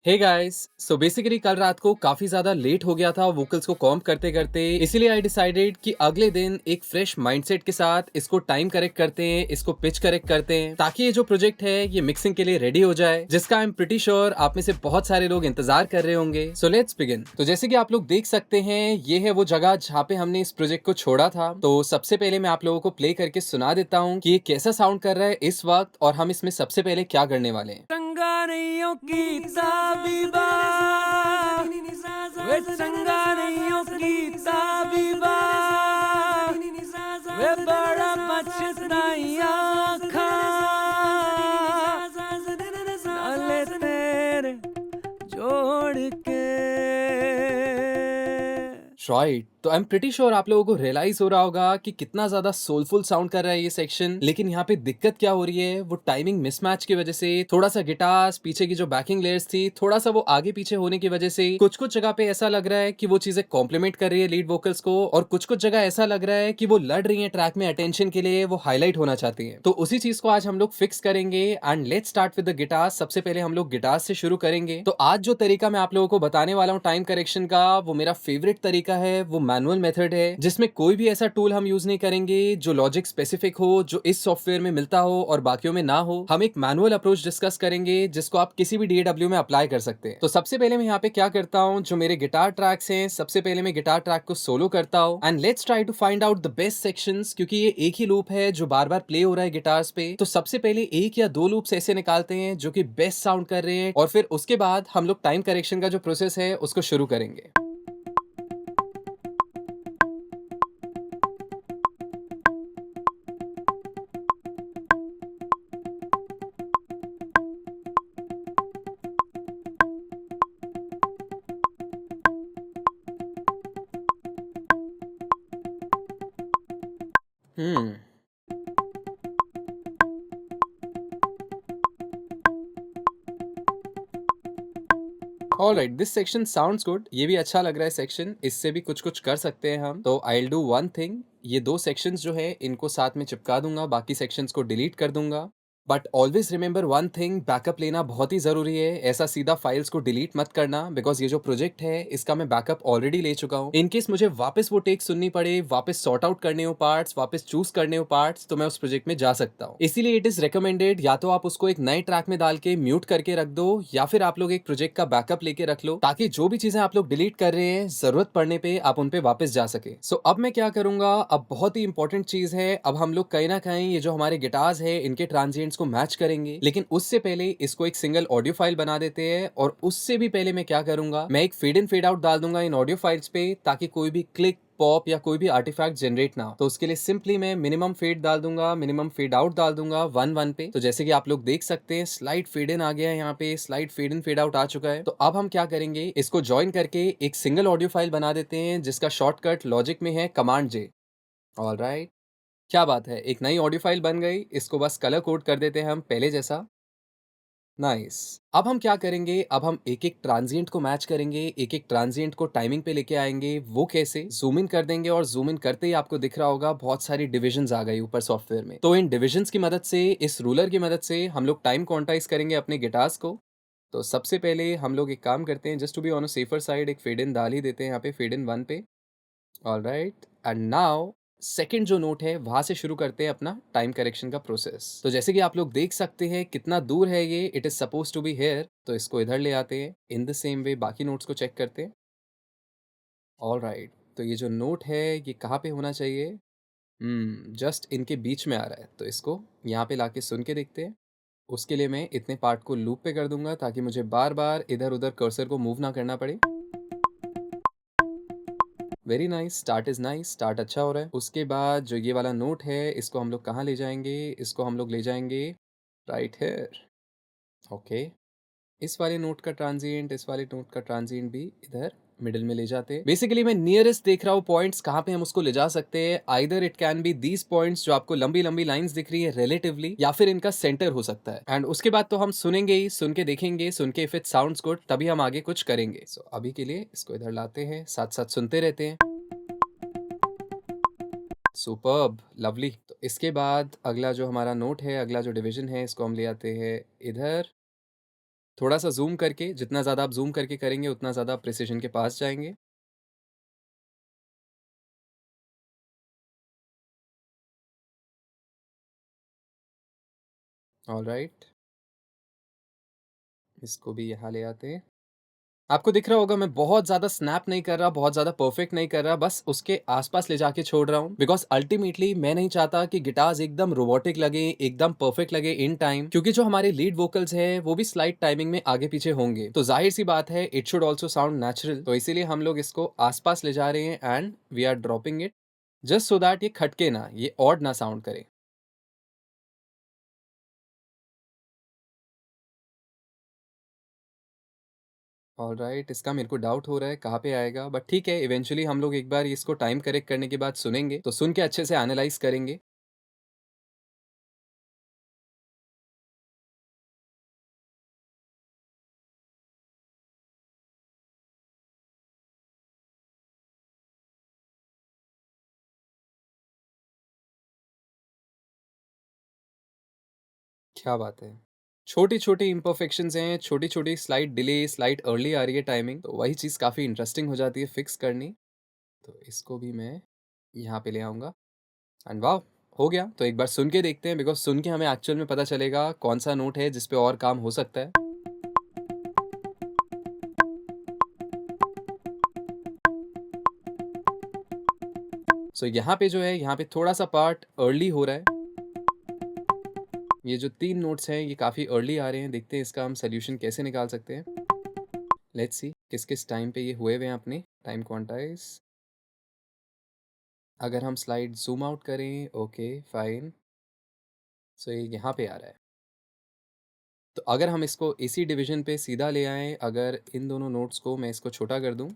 Hey guys, so basically कल रात को काफी ज्यादा लेट हो गया था वोकल्स को कॉम्प करते करते, इसीलिए आई डिसाइडेड कि अगले दिन एक फ्रेश माइंडसेट के साथ इसको टाइम करेक्ट करते हैं, इसको पिच करेक्ट करते हैं, ताकि ये जो प्रोजेक्ट है ये मिक्सिंग के लिए रेडी हो जाए, जिसका आई एम प्रिटी श्योर आप में से बहुत सारे लोग इंतजार कर रहे होंगे। So let's begin. तो जैसे कि आप लोग देख सकते हैं, ये है वो जगह जहाँ पे हमने इस प्रोजेक्ट को छोड़ा था। तो सबसे पहले मैं आप लोगों को प्ले करके सुना देता हूँ कि ये कैसा साउंड कर रहा है इस वक्त, और हम इसमें सबसे पहले क्या करने वाले हैं। संगानियों की ताबीबा, वे संगानियों की ताबीबा, वे बड़ा पछताइया खा, नाले तेरे जोड़ के। राइट, तो आई एम प्रिटी श्योर आप लोगों को रियलाइज हो रहा होगा कि कितना ज्यादा सोलफुल साउंड कर रहा है ये सेक्शन। लेकिन यहाँ पे दिक्कत क्या हो रही है, वो टाइमिंग मिसमैच की वजह से, थोड़ा सा गिटार्स पीछे की जो बैकिंग लेयर्स थी, थोड़ा सा वो आगे पीछे होने की वजह से कुछ कुछ जगह पे ऐसा लग रहा है कि वो चीजें कॉम्प्लीमेंट कर रही है लीड वोकल्स को, और कुछ कुछ जगह ऐसा लग रहा है कि वो लड़ रही है ट्रैक में अटेंशन के लिए, वो हाईलाइट होना चाहती है। तो उसी चीज को आज हम लोग फिक्स करेंगे। And let's start with the guitar. सबसे पहले हम लोग गिटार से शुरू करेंगे। तो आज जो तरीका मैं आप लोगों को बताने वाला हूँ टाइम करेक्शन का, वो मेरा फेवरेट तरीका है, वो मैनुअल मेथड है, जिसमें कोई भी ऐसा टूल हम यूज नहीं करेंगे जो लॉजिक स्पेसिफिक हो, जो इस सॉफ्टवेयर में मिलता हो और बाकियों में ना हो। हम एक मैनुअल अप्रोच डिस्कस करेंगे जिसको आप किसी भी डीएडब्ल्यू में अप्लाई कर सकते हैं। तो सबसे पहले मैं यहाँ पे क्या करता हूँ, जो मेरे गिटार ट्रैक्स हैं, सबसे पहले मैं गिटार ट्रैक को सोलो करता हूँ। And let's try to find out the best sections, क्योंकि ये एक ही लूप है जो बार बार प्ले हो रहा है गिटार्स पे। तो सबसे पहले एक या दो लूप्स ऐसे निकालते हैं जो कि बेस्ट साउंड कर रहे हैं, और फिर उसके बाद हम लोग टाइम करेक्शन का जो प्रोसेस है उसको शुरू करेंगे। Hmm alright, this section sounds good. ये भी अच्छा लग रहा है सेक्शन, इससे भी कुछ कुछ कर सकते हैं हम। तो आई विल डू वन थिंग, ये दो सेक्शंस जो है इनको साथ में चिपका दूंगा, बाकी सेक्शंस को डिलीट कर दूंगा। But always remember one thing, backup लेना बहुत ही जरूरी है। ऐसा सीधा फाइल्स को डिलीट मत करना, बिकॉज ये जो प्रोजेक्ट है इसका मैं बैकअप ऑलरेडी ले चुका हूँ। इनकेस मुझे वापस वो टेक सुननी पड़े, वापस सॉर्ट आउट करने हो पार्ट्स, वापस चूज करने हो पार्ट्स, तो मैं उस प्रोजेक्ट में जा सकता हूँ। इसीलिए इट इज रिकमेंडेड, या तो आप उसको एक नए ट्रैक में डाल के म्यूट करके रख दो, या फिर आप लोग एक प्रोजेक्ट का बैकअप लेके रख लो, ताकि जो भी चीजें आप लोग डिलीट कर रहे हैं जरूरत पड़ने पे आप उन पे वापस जा सके। सो अब मैं क्या करूंगा, अब बहुत ही इंपॉर्टेंट चीज है, अब हम लोग कहीं ना कहीं ये जो हमारे गिटार्स है इनके ट्रांजिएंट्स को मैच करेंगे। लेकिन उससे पहले इसको एक सिंगल ऑडियो फाइल बना देते हैं, और उससे भी पहले मैं क्या करूंगा, मैं एक फेड इन फेड आउट डाल दूंगा इन ऑडियो फाइल्स पे, ताकि कोई भी क्लिक पॉप या कोई भी आर्टिफैक्ट जनरेट ना हो। तो उसके लिए सिंपली मैं मिनिमम फेड डाल दूंगा, मिनिमम फेड आउट डाल दूंगा 1 1 पे। तो जैसे कि आप लोग देख सकते हैं, स्लाइड फेड इन आ गया है, यहाँ पे slide fade in fade out आ चुका है। तो अब हम क्या करेंगे, इसको ज्वाइन करके एक सिंगल ऑडियो फाइल बना देते हैं, जिसका शॉर्टकट लॉजिक में है कमांड जे। ऑलराइट, क्या बात है, एक नई ऑडियो फाइल बन गई। इसको बस कलर कोड कर देते हैं हम पहले जैसा। नाइस। अब हम क्या करेंगे, अब हम एक एक ट्रांजिएंट को मैच करेंगे, एक एक ट्रांजिएंट को टाइमिंग पे लेके आएंगे। वो कैसे, जूम इन कर देंगे, और जूम इन करते ही आपको दिख रहा होगा बहुत सारी डिविजन्स आ गई ऊपर सॉफ्टवेयर में। तो इन डिविजन्स की मदद से, इस रूलर की मदद से हम लोग टाइम क्वांटाइज करेंगे अपने गिटार्स को। तो सबसे पहले हम लोग एक काम करते हैं, just to be on a safer side, एक फेड इन डाल ही देते हैं यहाँ पे, फेड इन 1 पे। ऑलराइट, एंड नाउ सेकंड जो नोट है वहां से शुरू करते हैं अपना टाइम करेक्शन का प्रोसेस। तो जैसे कि आप लोग देख सकते हैं कितना दूर है ये, it is suppose to be here, तो इसको इधर ले आते हैं। इन द सेम वे बाकी नोट्स को चेक करते हैं। ऑलराइट, तो ये जो नोट है ये कहाँ पे होना चाहिए, जस्ट इनके बीच में आ रहा है, तो इसको यहाँ पे लाके सुन के देखते हैं। उसके लिए मैं इतने पार्ट को लूप पे कर दूंगा, ताकि मुझे बार बार इधर उधर कर्सर को मूव ना करना पड़े। Very nice, start is nice, start अच्छा हो रहा है। उसके बाद जो ये वाला नोट है इसको हम लोग कहाँ ले जाएंगे, इसको हम लोग ले जाएंगे राइट हेयर। ओके, इस वाले नोट का ट्रांजिएंट, इस वाले नोट का ट्रांजिएंट भी इधर मिडिल में ले जाते हैं। बेसिकली मैं नियरेस्ट देख रहा हूँ पॉइंट्स कहाँ पे हम उसको ले जा सकते हैं। Either it can B these points जो आपको लंबी लंबी लाइंस दिख रही है रिलेटिवली, या फिर इनका सेंटर हो सकता है। एंड उसके बाद तो हम सुनेंगे ही, सुन के देखेंगे, सुन के इफ इट साउंड्स गुड तभी हम आगे कुछ करेंगे। सो अभी के लिए इसको इधर लाते हैं, साथ साथ सुनते रहते हैं। Superb, lovely. तो इसके बाद अगला जो हमारा नोट है, अगला जो डिवीजन है, इसको हम ले आते हैं इधर। थोड़ा सा जूम करके, जितना ज़्यादा आप जूम करके करेंगे उतना ज़्यादा प्रिसिशन के पास जाएंगे। ऑलराइट, इसको भी यहाँ ले आते हैं। आपको दिख रहा होगा मैं बहुत ज़्यादा स्नैप नहीं कर रहा, बहुत ज़्यादा परफेक्ट नहीं कर रहा, बस उसके आसपास ले जाके छोड़ रहा हूँ। बिकॉज़ अल्टीमेटली मैं नहीं चाहता कि गिटार्स एकदम रोबोटिक लगे, एकदम परफेक्ट लगे इन टाइम, क्योंकि जो हमारे लीड वोकल्स हैं, वो भी स्लाइट टाइमिंग में आगे-पीछे होंगे। तो ज़ाहिर-सी बात है, it should also sound natural. तो इसीलिए हम लोग इसको आस-पास ले जा रहे हैं and we are dropping it just so that ये खटके ना, ये ऑड ना साउंड करे। ऑलराइट, इसका मेरे को डाउट हो रहा है कहाँ पे आएगा, बट ठीक है, इवेंचुअली हम लोग एक बार इसको टाइम करेक्ट करने के बाद सुनेंगे, तो सुन के अच्छे से एनालाइज़ करेंगे। क्या बात है! छोटी-छोटी इम्परफेक्शंस हैं, छोटी-छोटी स्लाइट डिले, स्लाइट अर्ली आ रही है टाइमिंग, तो वही चीज़ काफ़ी इंटरेस्टिंग हो जाती है फिक्स करनी। तो इसको भी मैं यहाँ पे ले आऊँगा एंड वाओ! हो गया। तो एक बार सुन के देखते हैं, बिकॉज़ सुन के हमें एक्चुअल में पता चलेगा कौन-सा नोट है जिस पे और काम हो सकता है। सो यहाँ पे जो है, यहाँ पे थोड़ा-सा पार्ट अर्ली हो रहा है। ये जो 3 नोट्स हैं, ये काफ़ी अर्ली आ रहे हैं। देखते हैं इसका हम सॉल्यूशन कैसे निकाल सकते हैं। लेट्स सी किस-किस टाइम पे ये हुए हुए हैं अपने टाइम क्वांटाइज़। अगर हम स्लाइड ज़ूम आउट करें, ओके, फाइन। सो ये यहाँ पे आ रहा है। तो अगर हम इसको इसी डिवीज़न पे सीधा ले आएँ, अगर इन दोनों नोट्स को मैं इसको छोटा कर दूँ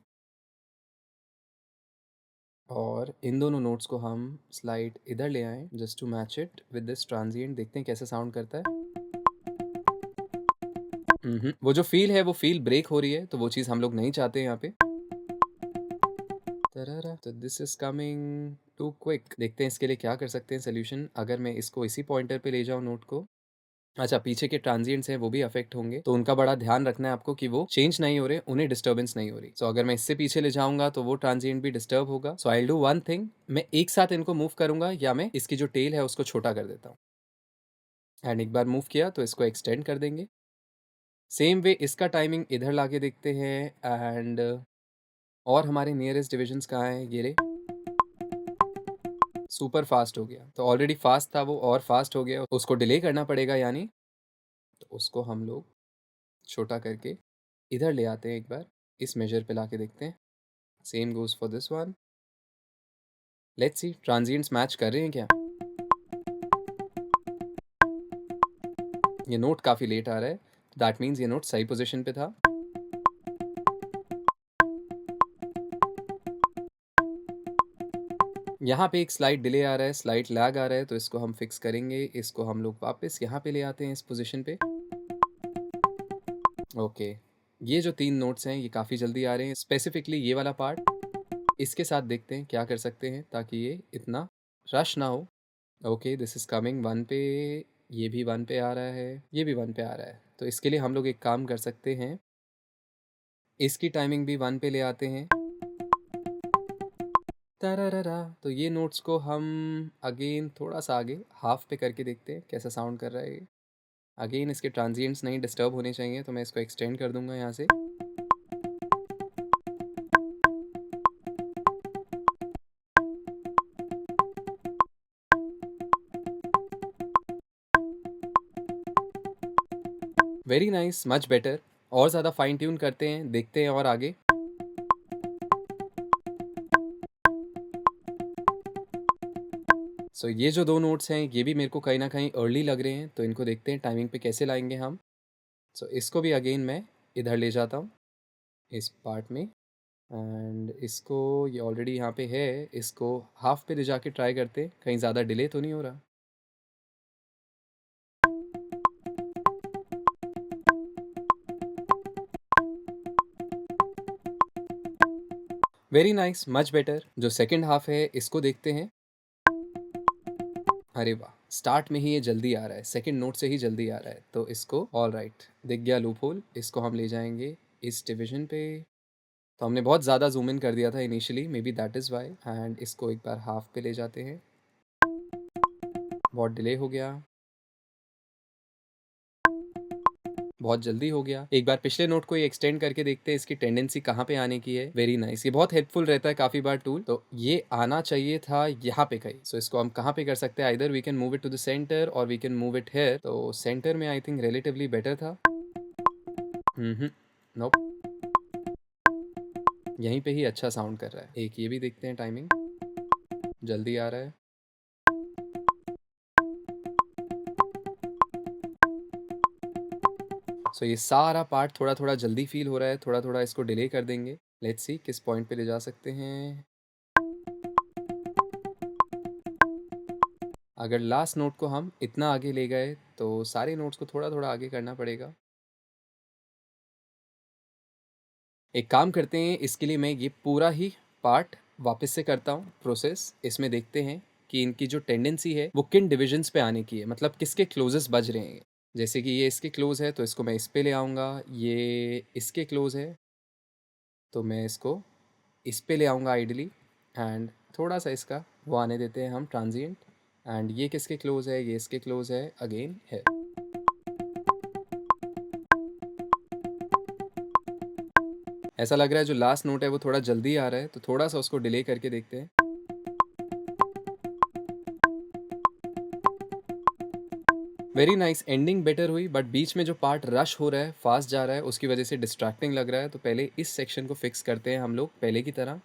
और इन दोनों नोट्स को हम स्लाइड इधर ले आएँ just to match it with this transient, देखते हैं कैसे साउंड करता है। वो जो फ़ील है, वो फ़ील ब्रेक हो रही है, तो वो चीज़ हम लोग नहीं चाहते यहाँ पे। तररा, तो this is coming too quick. देखते हैं इसके लिए क्या कर सकते हैं सॉल्यूशन। अगर मैं इसको इसी पॉइंटर पे ले जाऊँ नोट को, अच्छा, पीछे के ट्रांजिएंट्स हैं वो भी अफेक्ट होंगे, तो उनका बड़ा ध्यान रखना है आपको कि वो चेंज नहीं हो रहे, उन्हें डिस्टर्बेंस नहीं हो रही। सो अगर मैं इससे पीछे ले जाऊँगा तो वो ट्रांजिएंट भी डिस्टर्ब होगा। So I will do one thing, मैं एक साथ इनको मूव करूँगा या मैं इसकी जो टेल है उसको छोटा कर देता हूँ। एंड एक बार मूव किया तो इसको एक्सटेंड कर देंगे। सेम वे इसका टाइमिंग इधर लाके देखते हैं एंड और हमारे नियरेस्ट डिविजन्स कहाँ हैं? ये रहे। सुपर फास्ट हो गया, तो ऑलरेडी फास्ट था वो और फास्ट हो गया, उसको डिले करना पड़ेगा यानी। तो उसको हम लोग छोटा करके इधर ले आते हैं, एक बार इस मेजर पे लाके देखते हैं। Same goes for this one. Let's see transients match कर रहे हैं क्या? ये नोट काफ़ी लेट आ रहा है, दैट मीन्स ये नोट सही पोजीशन पे था। यहाँ पे एक स्लाइट डिले आ रहा है, स्लाइट लैग आ रहा है, तो इसको हम फिक्स करेंगे। इसको हम लोग वापस यहाँ पे ले आते हैं इस पोजीशन पे। ओके, ये जो 3 नोट्स हैं ये काफ़ी जल्दी आ रहे हैं, स्पेसिफिकली ये वाला पार्ट। इसके साथ देखते हैं क्या कर सकते हैं ताकि ये इतना रश ना हो। ओके, दिस इज़ कमिंग 1 पे, ये भी 1 पे आ रहा है, ये भी 1 पे आ रहा है। तो इसके लिए हम लोग एक काम कर सकते हैं, इसकी टाइमिंग भी 1 पे ले आते हैं। तरररा, तो ये नोट्स को हम अगेन थोड़ा-सा आगे हाफ पे करके देखते हैं कैसा साउंड कर रहा है ये। अगेन इसके ट्रांजिएंट्स नहीं डिस्टर्ब होने चाहिए, तो मैं इसको एक्सटेंड कर दूँगा यहाँ से। Very nice, much better. और ज़्यादा फाइन ट्यून करते हैं, देखते हैं और आगे। सो ये जो 2 नोट्स हैं, ये भी मेरे को कहीं न कहीं अर्ली लग रहे हैं, तो इनको देखते हैं टाइमिंग पे कैसे लाएँगे हम। सो इसको भी अगेन मैं इधर ले जाता हूँ, इस पार्ट में एंड इसको, ये ऑलरेडी यहाँ पे है, इसको हाफ पे ले जाके ट्राई करते हैं, कहीं ज़्यादा डिले तो नहीं हो रहा। Very nice, much better. जो सेकंड हाफ है इसको देखते हैं। अरे वाह! स्टार्ट में ही ये जल्दी आ रहा है, सेकंड नोट से ही जल्दी आ रहा है, तो इसको ऑलराइट दिख गया लूप होल, इसको हम ले जाएंगे इस डिवीजन पे। तो हमने बहुत ज़्यादा जूम इन कर दिया था initially, may be that is why, and इसको एक बार हाफ पे ले जाते हैं। बहुत डिले हो गया, बहुत जल्दी हो गया। एक बार पिछले नोट को ही एक्सटेंड करके देखते हैं इसकी टेंडेंसी कहाँ पे आने की है। वेरी नाइस, ये बहुत हेल्पफुल रहता है काफी बार टूल। तो ये आना चाहिए था यहाँ पे कहीं। सो इसको हम कहाँ पे कर सकते हैं, either we can move it to the centre or we can move it here. तो सेंटर में आई थिंक रिलेटिवली बेटर था। नोप, यहीं पे ही अच्छा साउंड कर रहा है। एक ये भी देखते हैं, टाइमिंग जल्दी आ रहा है। सो ये सारा पार्ट थोड़ा थोड़ा जल्दी फील हो रहा है, थोड़ा थोड़ा इसको डिले कर देंगे। लेट्स सी किस पॉइंट पे ले जा सकते हैं। अगर लास्ट नोट को हम इतना आगे ले गए तो सारे नोट्स को थोड़ा थोड़ा आगे करना पड़ेगा। एक काम करते हैं, इसके लिए मैं ये पूरा ही पार्ट वापस से करता हूँ प्रोसेस। इसमें देखते हैं कि इनकी जो टेंडेंसी है वो किन डिविजन्स पे आने की है, मतलब किसके क्लोजेस बज रहे हैं। जैसे कि ये इसके क्लोज है तो इसको मैं इस पे ले आऊँगा, ये इसके क्लोज है तो मैं इसको इस पे ले आऊँगा आइडली, एंड थोड़ा सा इसका वो आने देते हैं हम ट्रांजिएंट। एंड ये किसके क्लोज है, ये इसके क्लोज है, अगेन है। ऐसा लग रहा है जो लास्ट नोट है वो थोड़ा जल्दी आ रहा है, तो थोड़ा सा उसको डिले करके देखते हैं। वेरी नाइस, एंडिंग बेटर हुई, बट बीच में जो पार्ट रश हो रहा है, फास्ट जा रहा है, उसकी वजह से डिस्ट्रैक्टिंग लग रहा है। तो पहले इस सेक्शन को फिक्स करते हैं हम लोग पहले की तरह।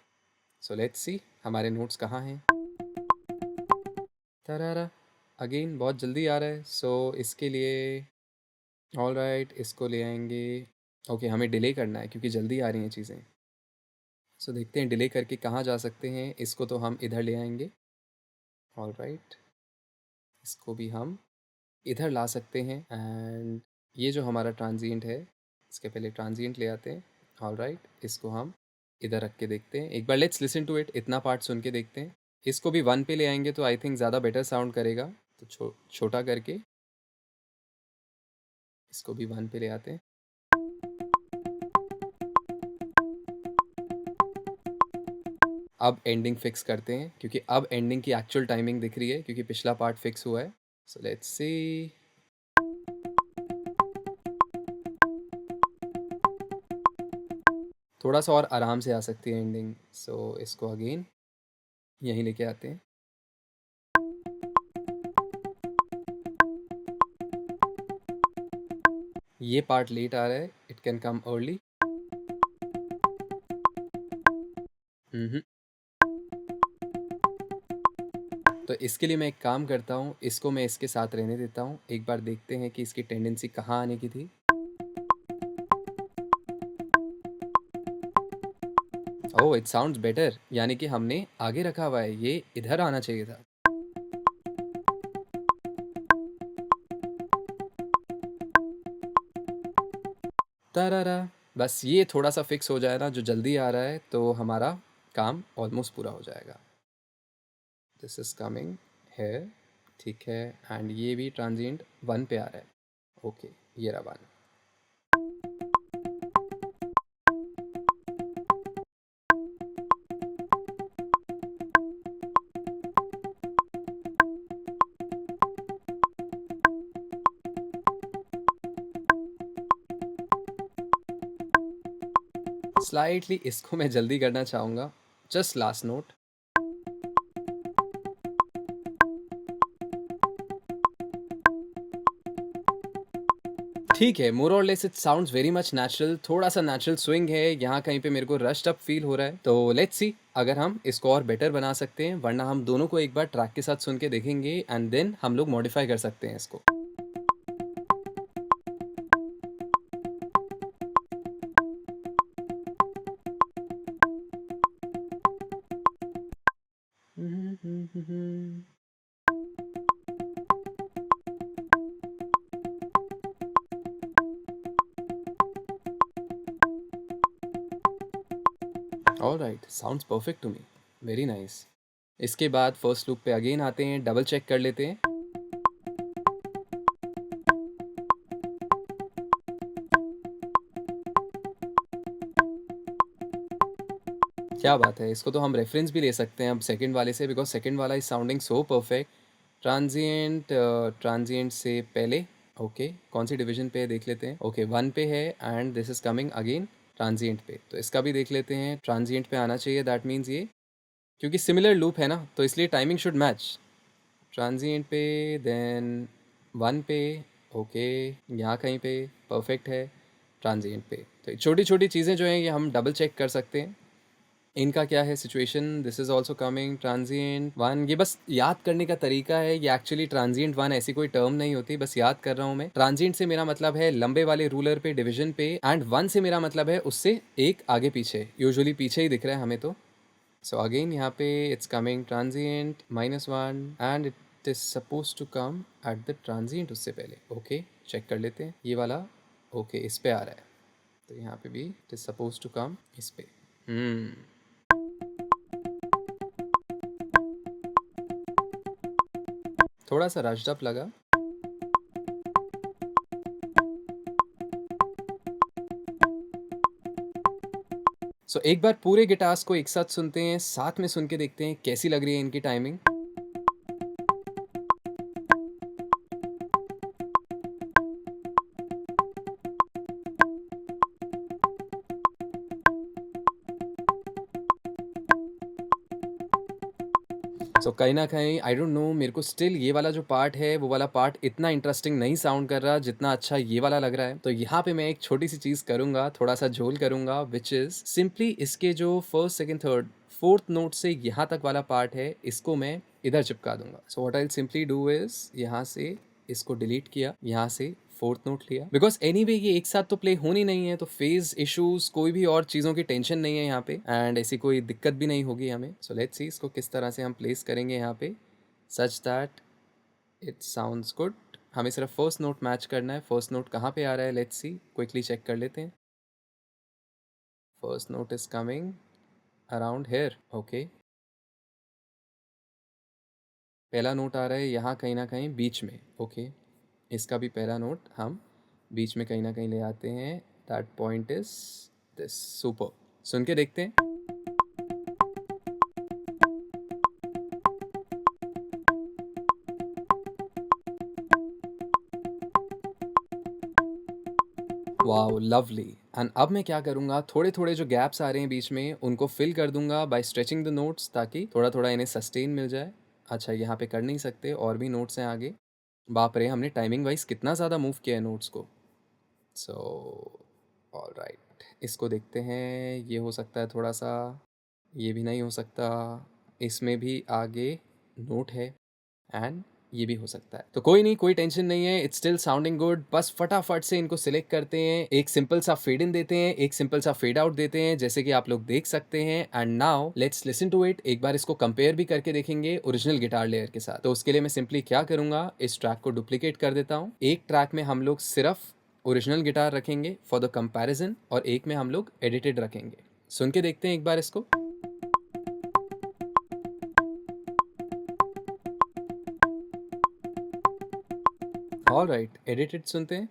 सो लेट्स सी हमारे नोट्स कहाँ हैं। तरारा, अगेन बहुत जल्दी आ रहा है। सो इसके लिए ऑल राइट, इसको ले आएंगे। ओके, हमें डिले करना है क्योंकि जल्दी आ रही हैं चीज़ें। सो देखते हैं डिले करके कहाँ जा सकते हैं। इसको तो हम इधर ले आएंगे, ऑल राइट। इसको भी हम इधर ला सकते हैं, एंड ये जो हमारा ट्रांजिएंट है इसके पहले ट्रांजिएंट ले आते हैं। ऑल राइट, इसको हम इधर रख के देखते हैं। एक बार लेट्स लिसन टू इट, इतना पार्ट सुन के देखते हैं। इसको भी 1 पे ले आएंगे तो आई थिंक ज़्यादा बेटर साउंड करेगा। तो छोटा करके इसको भी 1 पे ले आते हैं। अब एंडिंग फिक्स करते हैं क्योंकि अब एंडिंग की एक्चुअल टाइमिंग दिख रही है क्योंकि पिछला पार्ट फिक्स हुआ है। सो लेट्स सी, थोड़ा सा और आराम से आ सकती है एंडिंग। सो इसको अगेन यहीं लेके आते हैं। ये पार्ट लेट आ रहा है, इट कैन कम अर्ली। तो इसके लिए मैं एक काम करता हूँ, इसको मैं इसके साथ रहने देता हूँ। एक बार देखते हैं कि इसकी टेंडेंसी कहाँ आने की थी। ओह, इट साउंड्स बेटर, यानी कि हमने आगे रखा हुआ है, ये इधर आना चाहिए था। तरारा, बस ये थोड़ा सा फिक्स हो जाए ना, जो जल्दी आ रहा है, तो हमारा काम ऑलमोस्ट पूरा हो जाएगा। दिस इज कमिंग है, ठीक है। एंड ये भी ट्रांजिएंट 1 पे आ रहा है। ओके, ये रहा 1। स्लाइटली इसको मैं जल्दी करना चाहूँगा, जस्ट लास्ट नोट। ठीक है, मोर और less it sounds very much natural. थोड़ा सा नेचुरल स्विंग है यहाँ, कहीं पे मेरे को रश्ड अप फील हो रहा है। तो लेट्स सी अगर हम इसको और बेटर बना सकते हैं, वरना हम दोनों को एक बार ट्रैक के साथ सुन के देखेंगे एंड देन हम लोग मॉडिफाई कर सकते हैं इसको। Alright, sounds perfect to me, very nice. इसके बाद फर्स्ट लूप पे अगेन आते हैं, डबल चेक कर लेते हैं। क्या बात है, इसको तो हम रेफरेंस भी ले सकते हैं अब सेकंड वाले से, बिकॉज सेकंड वाला is sounding so perfect. Transient, transient से पहले, ओके कौन सी डिवीजन पे है देख लेते हैं। ओके 1 पे है and this is coming again transient पे, तो इसका भी देख लेते हैं। ट्रांजिएंट पे आना चाहिए, दैट मीन्स ये, क्योंकि सिमिलर लूप है ना तो इसलिए टाइमिंग शुड मैच। ट्रांजिएंट पे, देन 1 पे, ओके यहाँ कहीं पे परफेक्ट है ट्रांजिएंट पे। तो छोटी छोटी चीज़ें जो हैं ये हम डबल चेक कर सकते हैं। इनका क्या है situation, this is also coming transient 1। ये बस याद करने का तरीका है, ये एक्चुअली ट्रांजिएंट 1 ऐसी कोई टर्म नहीं होती, बस याद कर रहा हूँ मैं। ट्रांजिएंट से मेरा मतलब है लंबे वाले रूलर पे, डिवीजन पे, एंड 1 से मेरा मतलब है उससे एक आगे पीछे, यूजुअली पीछे ही दिख रहा है हमें तो। सो अगेन यहाँ पे it's coming transient -1 and it is suppose to come at the transient उससे पहले। ओके चेक कर लेते हैं ये वाला। ओके इस पे आ रहा है, तो यहाँ पे भी it is suppose to come इस पे। थोड़ा सा रश्ड अप लगा। सो एक बार पूरे गिटार्स को एक साथ सुनते हैं, साथ में सुन के देखते हैं कैसी लग रही है इनकी टाइमिंग। सो कहीं ना कहीं आई डोंट नो, मेरे को स्टिल ये वाला जो पार्ट है वो वाला पार्ट इतना इंटरेस्टिंग नहीं साउंड कर रहा जितना अच्छा ये वाला लग रहा है। तो यहाँ पे मैं एक छोटी सी चीज़ करूँगा, थोड़ा सा झोल करूँगा, विच इज़ सिंपली इसके जो first second third fourth note से यहाँ तक वाला पार्ट है इसको मैं इधर चिपका दूंगा। So what I simply do is यहाँ से इसको डिलीट किया, यहाँ से फोर्थ नोट लिया, बिकॉज एनी वे ये एक साथ तो प्ले होनी नहीं है, तो फेज इश्यूज कोई भी और चीज़ों की टेंशन नहीं है यहाँ पे, एंड ऐसी कोई दिक्कत भी नहीं होगी हमें। सो लेट्स सी इसको किस तरह से हम प्लेस करेंगे यहाँ पे such that it sounds good. हमें सिर्फ फर्स्ट नोट मैच करना है। फर्स्ट नोट कहाँ पे आ रहा है, लेट्स सी, क्विकली चेक कर लेते हैं। First note is coming around hair. Okay पहला नोट आ रहा है यहाँ कहीं ना कहीं बीच में। ओके इसका भी पहला नोट हम बीच में कहीं ना कहीं ले आते हैं। That point is this. Super, सुन के देखते हैं। Wow lovely. एंड अब मैं क्या करूँगा, थोड़े थोड़े जो गैप्स आ रहे हैं बीच में उनको फिल कर दूंगा बाय स्ट्रेचिंग द नोट्स, ताकि थोड़ा थोड़ा इन्हें सस्टेन मिल जाए। अच्छा यहाँ पे कर नहीं सकते, और भी नोट्स हैं आगे। बाप रे, हमने टाइमिंग वाइज कितना ज़्यादा मूव किया है नोट्स को। सो ऑल राइट, इसको देखते हैं। ये हो सकता है थोड़ा सा, ये भी नहीं हो सकता, इसमें भी आगे नोट है, एंड ये भी हो सकता है। तो कोई नहीं, कोई टेंशन नहीं है, इट्स स्टिल साउंडिंग गुड। बस फटाफट से इनको सिलेक्ट करते हैं, एक सिंपल सा फेड इन देते हैं, एक सिंपल सा फेड आउट देते हैं, जैसे कि आप लोग देख सकते हैं। And now let's listen to it. एक बार इसको कंपेयर भी करके देखेंगे ओरिजिनल गिटार लेयर के साथ। तो उसके लिए मैं सिंपली क्या करूंगा, इस ट्रैक को डुप्लीकेट कर देता हूँ। एक ट्रैक में हम लोग सिर्फ ओरिजिनल गिटार रखेंगे फॉर द कंपैरिजन, और एक में हम लोग एडिटेड रखेंगे। सुन के देखते हैं एक बार इसको। ऑल राइट, एडिटेड सुनते हैं।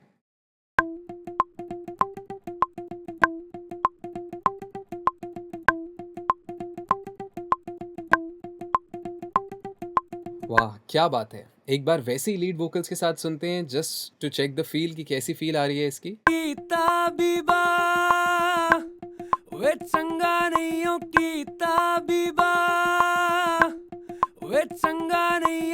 वाह क्या बात है, एक बार वैसे ही लीड वोकल्स के साथ सुनते हैं, just to check the feel कि कैसी फील आ रही है इसकी।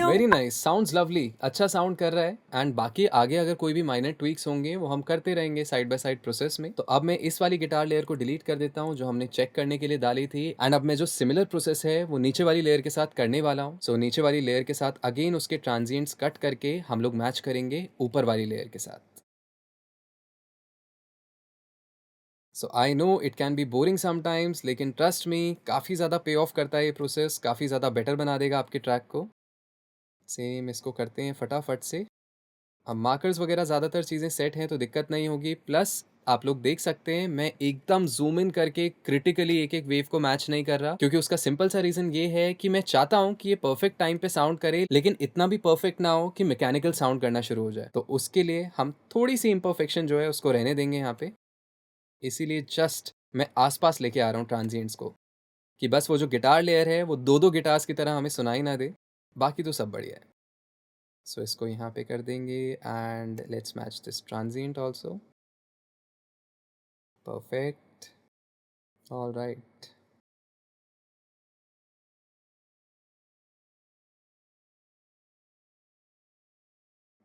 वेरी नाइस, साउंड्स लवली, अच्छा साउंड कर रहा है। एंड बाकी आगे अगर कोई भी माइनर ट्वीक्स होंगे वो हम करते रहेंगे साइड बाय साइड प्रोसेस में। तो अब मैं इस वाली गिटार लेयर को डिलीट कर देता हूँ जो हमने चेक करने के लिए डाली थी, एंड अब मैं जो सिमिलर प्रोसेस है वो नीचे वाली लेयर के साथ करने वाला हूँ। सो नीचे वाली लेयर के साथ अगेन उसके ट्रांजिएंट्स कट करके हम लोग मैच करेंगे ऊपर वाली लेयर के साथ। So I know it can be boring sometimes, लेकिन ट्रस्ट मी, काफ़ी ज़्यादा पे ऑफ करता है ये प्रोसेस, काफ़ी ज़्यादा बेटर बना देगा आपके ट्रैक को। सेम इसको करते हैं फटाफट से। अब मार्कर्स वगैरह ज़्यादातर चीज़ें सेट हैं तो दिक्कत नहीं होगी। प्लस आप लोग देख सकते हैं मैं एकदम जूम इन करके क्रिटिकली एक एक वेव को मैच नहीं कर रहा, क्योंकि उसका सिंपल सा रीज़न ये है कि मैं चाहता हूँ कि ये परफेक्ट टाइम पे साउंड करे, लेकिन इतना भी परफेक्ट ना हो कि मैकेनिकल साउंड करना शुरू हो जाए। तो उसके लिए हम थोड़ी सी इम्परफेक्शन जो है उसको रहने देंगे यहाँ पे। इसीलिए जस्ट मैं आसपास लेके आ रहा हूँ ट्रांजिएंट्स को। कि बस वो जो गिटार लेयर है वो 2-2 गिटार्स की तरह हमें सुनाई ना दे, बाकी तो सब बढ़िया है। सो इसको यहाँ पे कर देंगे and let's match this transient also. Perfect. Alright.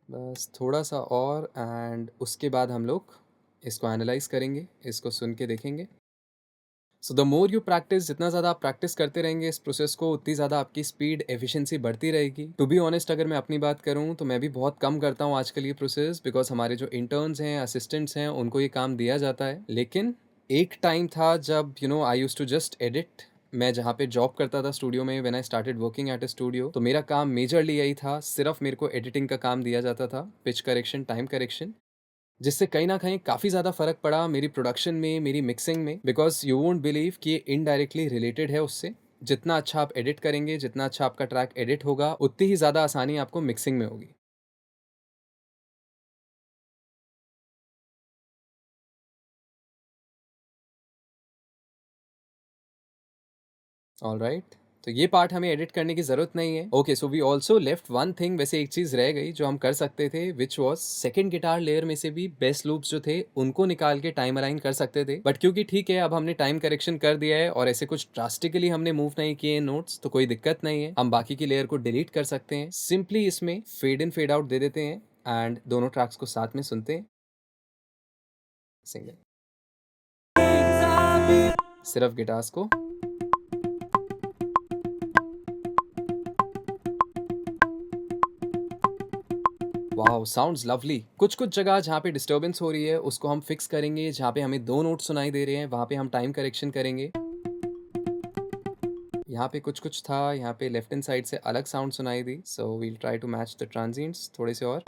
बस थोड़ा-सा और एंड उसके बाद हम लोग इसको एनालाइज़ करेंगे, इसको सुन के देखेंगे। So the more you practice, जितना ज़्यादा आप प्रैक्टिस करते रहेंगे इस प्रोसेस को, उतनी ज़्यादा आपकी स्पीड, एफिशिएंसी बढ़ती रहेगी। टू बी ऑनेस्ट अगर मैं अपनी बात करूँ तो मैं भी बहुत कम करता हूँ आजकल ये प्रोसेस, बिकॉज़ हमारे जो इंटर्न्स हैं, असिस्टेंट्स हैं, उनको ये काम दिया जाता है। लेकिन एक टाइम था जब I used to just edit. मैं जहाँ पे जॉब करता था स्टूडियो में, when I started working at a studio, तो मेरा काम मेजरली यही था, सिर्फ मेरे को एडिटिंग का काम दिया जाता था, पिच करेक्शन, टाइम करेक्शन। जिससे कहीं न कहीं काफ़ी ज़्यादा फ़र्क पड़ा मेरी प्रोडक्शन में, मेरी मिक्सिंग में, बिकॉज़ यू वोंट बिलीव कि ये इनडायरेक्टली रिलेटेड है उससे। जितना अच्छा आप एडिट करेंगे, जितना अच्छा आपका ट्रैक एडिट होगा, उतनी ही ज़्यादा आसानी आपको मिक्सिंग में होगी। ऑलराइट, तो ये पार्ट हमें एडिट करने की ज़रूरत नहीं है। Okay, so we also left one thing, वैसे एक चीज़ रह गई जो हम कर सकते थे, which was second guitar layer में से भी बेस लूप्स जो थे, उनको निकाल के टाइम अलाइन कर सकते थे। बट क्योंकि ठीक है, अब हमने टाइम करेक्शन कर दिया है और ऐसे कुछ ड्रास्टिकली हमने मूव नहीं किए नोट्स, तो कोई दिक्कत नहीं है। हम बाकी की लेयर को डिलीट कर सकते हैं। सिंपली इसमें फेड इन फेड आउट दे देते हैं एंड दोनों ट्रैक्स को साथ में सुनते हैं सिंगल, सिर्फ गिटार्स को। Wow, sounds lovely. कुछ-कुछ जगह जहाँ पे डिस्टर्बेंस हो रही है उसको हम फिक्स करेंगे, जहाँ पे हमें 2 नोट सुनाई दे रहे हैं वहाँ पे हम टाइम करेक्शन करेंगे। यहाँ पे कुछ-कुछ था, यहाँ पे लेफ्ट हैंड साइड से अलग साउंड सुनाई दी, so we will try to match the transients थोड़े से और।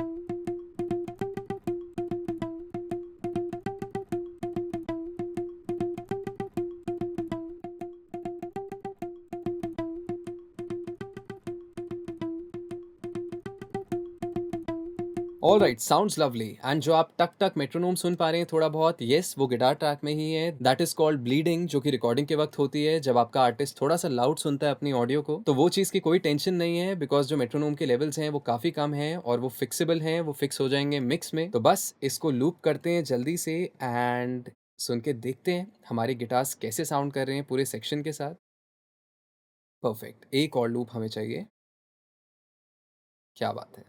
Alright, sounds lovely. एंड जो आप टक टक मेट्रोनोम सुन पा रहे हैं थोड़ा बहुत, यस वो गिटार ट्रैक में ही है। दैट इज कॉल्ड ब्लीडिंग, जो कि रिकॉर्डिंग के वक्त होती है जब आपका आर्टिस्ट थोड़ा सा लाउड सुनता है अपनी ऑडियो को। तो वो चीज़ की कोई टेंशन नहीं है, बिकॉज जो मेट्रोनोम के लेवल्स हैं वो काफ़ी कम हैं और वो फिक्सेबल हैं, वो फिक्स हो जाएंगे मिक्स में। तो बस इसको लूप करते हैं जल्दी से एंड सुन के देखते हैं हमारे गिटार्स कैसे साउंड कर रहे हैं पूरे सेक्शन के साथ। परफेक्ट, एक और लूप हमें चाहिए। क्या बात है।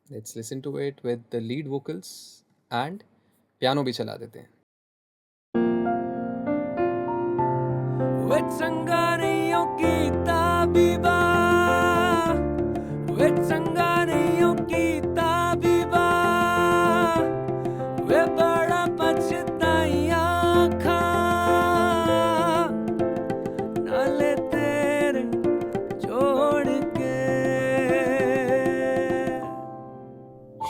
Let's listen to it with the lead vocals and piano भी चला देते हैं। Wetsangareyo kita biba, Wetsangareyo kita biba, we bada pachitaiya kha, nale tere chhod ke।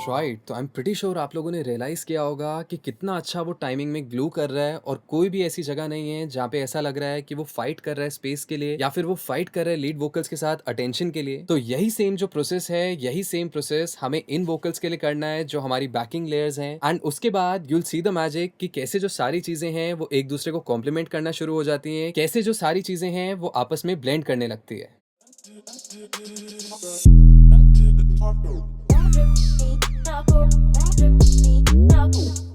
Right, तो आई एम प्रीटी श्योर आप लोगों ने रियलाइज किया होगा कि कितना अच्छा वो टाइमिंग में ग्लू कर रहा है और कोई भी ऐसी जगह नहीं है जहाँ पे ऐसा लग रहा है कि वो फाइट कर रहा है स्पेस के लिए या फिर वो फाइट कर रहा है लीड वोकल्स के साथ अटेंशन के लिए। तो यही सेम जो प्रोसेस है, यही सेम प्रोसेस हमें इन वोकल्स के लिए करना है जो हमारी बैकिंग लेयर्स हैं। एंड उसके बाद यूल सी द मैजिक कि कैसे जो सारी चीजें हैं वो एक दूसरे को कॉम्प्लीमेंट करना शुरू हो जाती हैं, कैसे जो सारी चीजें हैं वो आपस में ब्लेंड करने लगती है। Double, double, double, double, double.